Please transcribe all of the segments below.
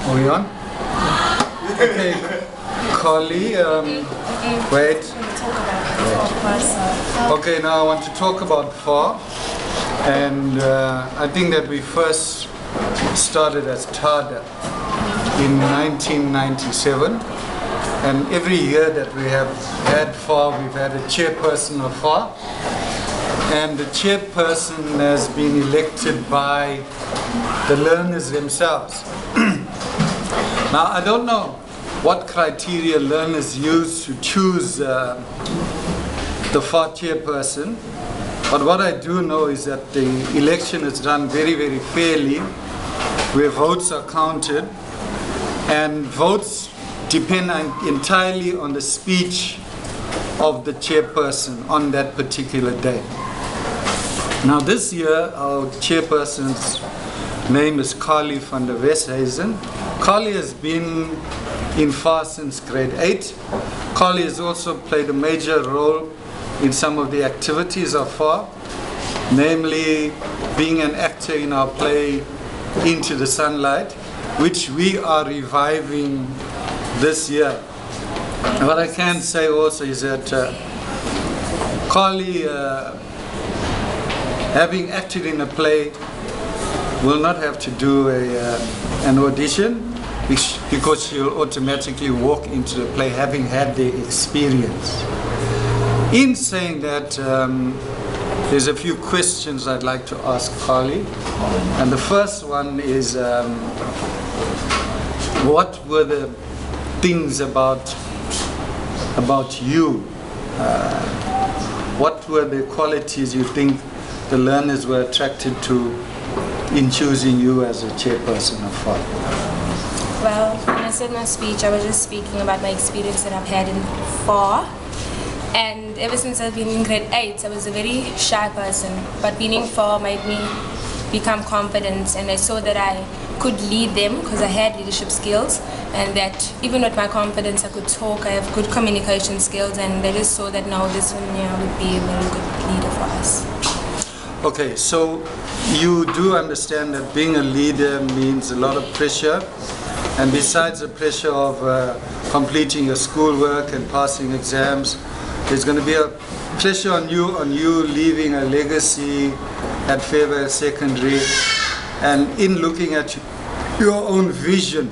Are we on? Okay, Carly, wait. Okay, now I want to talk about FAR. And I think that we first started as TADA in 1997. And every year that we have had FAR, we've had a chairperson of FAR. And the chairperson has been elected by the learners themselves. Now, I don't know what criteria learners use to choose the FAR chairperson, but what I do know is that the election is done very, very fairly, where votes are counted, and votes depend entirely on the speech of the chairperson on that particular day. Now this year, our chairperson's name is Carly van der Westhuizen. Carly has been in FAR since grade 8. Carly has also played a major role in some of the activities of FAR, namely being an actor in our play Into the Sunlight, which we are reviving this year. And what I can say also is that Carly, having acted in a play, will not have to do an audition, because she'll automatically walk into the play having had the experience. In saying that, there's a few questions I'd like to ask Carly. And the first one is, what were the things about you? What were the qualities you think the learners were attracted to in choosing you as a chairperson of FAR? Well, when I said my speech, I was just speaking about my experience that I've had in FAR. And ever since I've been in grade 8, I was a very shy person. But being in FAR made me become confident, and I saw that I could lead them because I had leadership skills, and that even with my confidence I could talk, I have good communication skills, and they just saw that now this one would be a very good leader for us. Okay, so you do understand that being a leader means a lot of pressure, and besides the pressure of completing your schoolwork and passing exams, there's going to be a pressure on you leaving a legacy at Fairvale Secondary, and in looking at your own vision,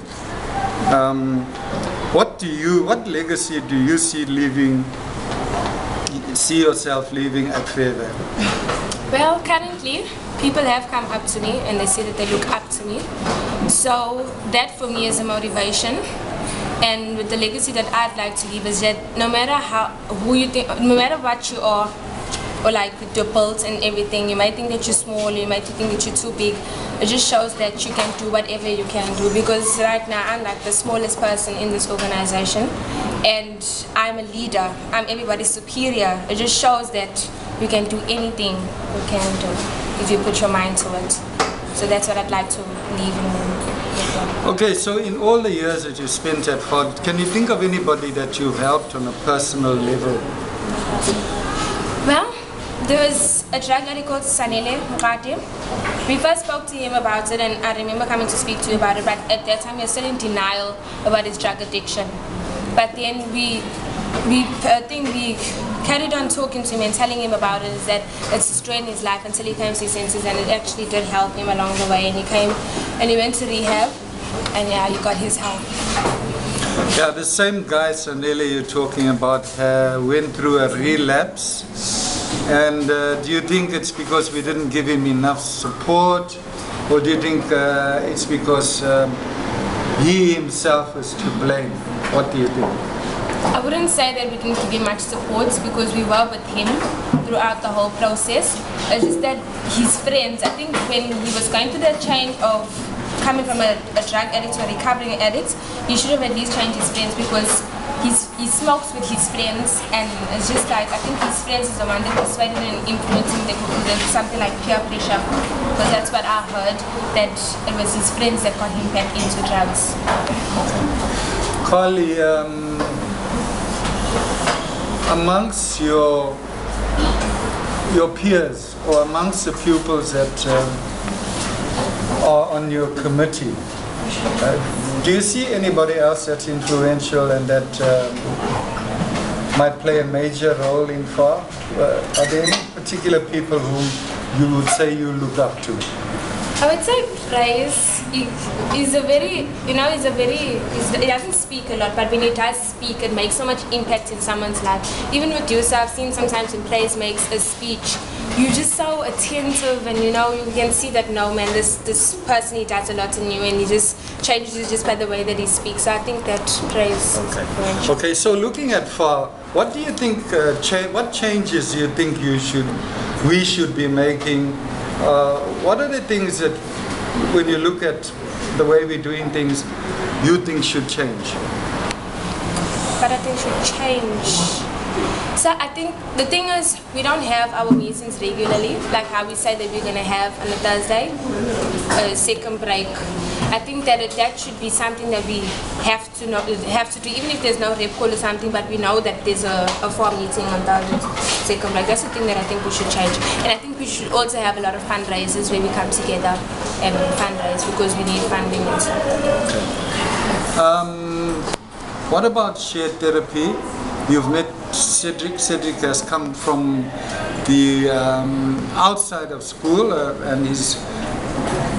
what legacy do you see yourself leaving at Fairvale? Well, currently, people have come up to me and they say that they look up to me. So that for me is a motivation. And with the legacy that I'd like to leave is that no matter no matter what you are, or like with your build and everything, you might think that you're small, you might think that you're too big. It just shows that you can do whatever you can do, because right now I'm like the smallest person in this organization, and I'm a leader, I'm everybody's superior. It just shows that you can do anything you can do if you put your mind to it. So that's what I'd like to leave in them. Okay, so in all the years that you spent at FAR, can you think of anybody that you've helped on a personal level? Well, there was a drug addict called Sanele Mukati. We first spoke to him about it, and I remember coming to speak to him about it, but at that time he was still in denial about his drug addiction. But then I think we carried on talking to him and telling him about it, is that it's destroying his life until he came to his senses, and it actually did help him along the way, and he came and he went to rehab, and yeah, he got his help. Yeah, the same guy Sanele you're talking about went through a relapse, and do you think it's because we didn't give him enough support, or do you think it's because he himself is to blame? What do you think? I wouldn't say that we didn't give him much support, because we were with him throughout the whole process. It's just that his friends, I think when he was going through that change of coming from a drug addict to a recovering addict, he should have at least changed his friends, because he smokes with his friends, and it's just like, I think his friends is the one that persuaded and influenced him, that something like peer pressure, because that's what I heard, that it was his friends that got him back into drugs. Carly, amongst your peers, or amongst the pupils that are on your committee, Do you see anybody else that's influential and that might play a major role in FAR? Are there any particular people whom you would say you look up to? I would say Praise is a very, he doesn't speak a lot, but when he does speak, it makes so much impact in someone's life. Even with you, I've seen sometimes when Praise makes a speech, you're just so attentive, and you can see that, no man, this person, he does a lot in you, and he just changes you just by the way that he speaks. So I think that Praise. Okay, so looking at FAR, what do you think, what changes do you think we should be making? What are the things that, when you look at the way we're doing things, you think should change? But I think should change. So I think the thing is, we don't have our meetings regularly, like how we say that we're going to have on a Thursday, a second break. I think that that should be something that we have to do, even if there's no rep call or something, but we know that there's a FAR meeting on Thursday, second break. That's the thing that I think we should change. And I think we should also have a lot of fundraisers where we come together and fundraise, because we need funding and stuff. Okay. What about shared therapy? You've met Cedric. Cedric has come from the outside of school, and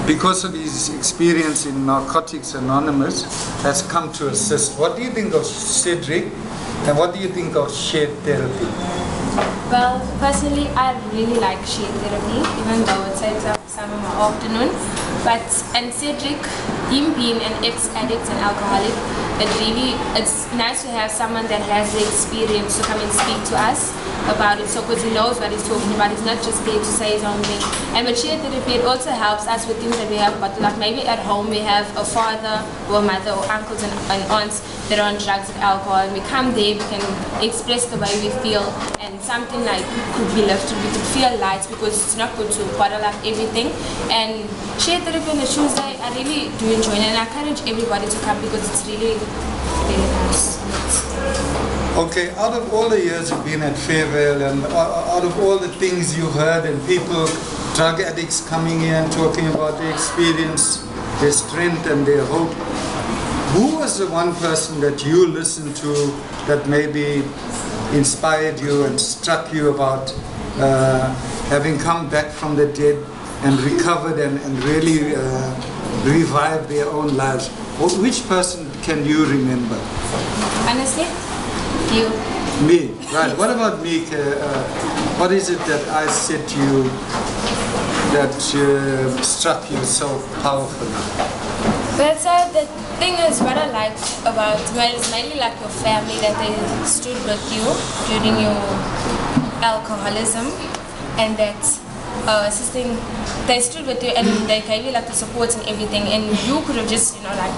because of his experience in Narcotics Anonymous, has come to assist. What do you think of Cedric, and what do you think of shared therapy? Well, personally, I really like shared therapy, even though it takes up some of my afternoon. And Cedric, him being an ex-addict and alcoholic, it's nice to have someone that has the experience to come and speak to us about it, so because he knows what he's talking about. He's not just there to say his own thing. And with shared therapy, it also helps us with things that we have, but like maybe at home we have a father or a mother or uncles and aunts that are on drugs and alcohol, and we come there, we can express the way we feel, and something like could be lifted, we could feel light, because it's not good to bottle up everything. And shared therapy on a Tuesday, I really do enjoy it, and I encourage everybody to come, because it's really, really nice. Okay, out of all the years you've been at Fairvale, and out of all the things you heard, and people, drug addicts coming in talking about their experience, their strength and their hope, who was the one person that you listened to that maybe inspired you and struck you about having come back from the dead and recovered and really revived their own lives? Which person can you remember? Honestly, you. Me, right. What about me? What is it that I said to you that struck you so powerfully? But the thing is, what I liked about, well, it's mainly like your family, that they stood with you during your alcoholism, and that assisting, they stood with you and they gave you like the support and everything, and you could have just, like